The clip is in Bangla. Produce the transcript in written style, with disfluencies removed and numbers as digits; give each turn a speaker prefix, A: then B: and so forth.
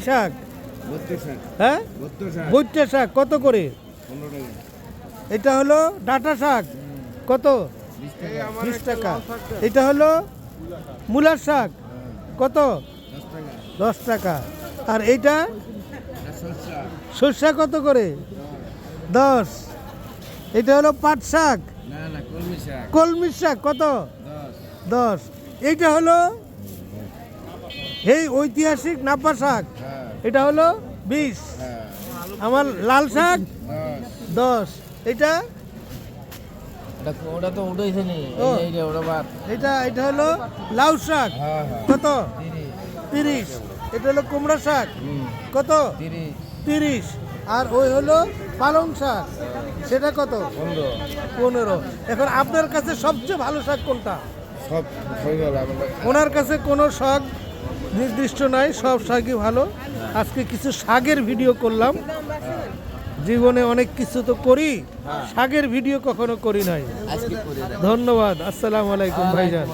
A: শাক? হ্যাঁ, ভুট্টা শাক কত করে? এটা হলো ডাঁটা শাক, কত? 20 টাকা। এটা হলো মূলার শাক, কত? 10 টাকা। আর এইটা সরষা কত করে? 10। এটা হলো পাট শাক, কলমি শাক কত? 10। এইটা হলো এই ঐতিহাসিক নাপা শাক, এটা হলো 20। আমার লাল শাক 10। এটা
B: ওটা তো উঠেছে নি,
A: এটা হলো লাউ শাক, কত? 30। এটা হলো কুমড়া শাক, কত? 30। আর ওই হলো পালং শাক, সেটা কত? 15। এখন আপনার কাছে সবচেয়ে ভালো শাক কোনটা? ওনার কাছে কোনো শাক নির্দিষ্ট নাই, সব শাকই ভালো। আজকে কিছু শাকের ভিডিও করলাম, জীবনে অনেক কিছু তো করি, শাকের ভিডিও কখনো করি নাই। ধন্যবাদ। আসসালামু আলাইকুম ভাইজান।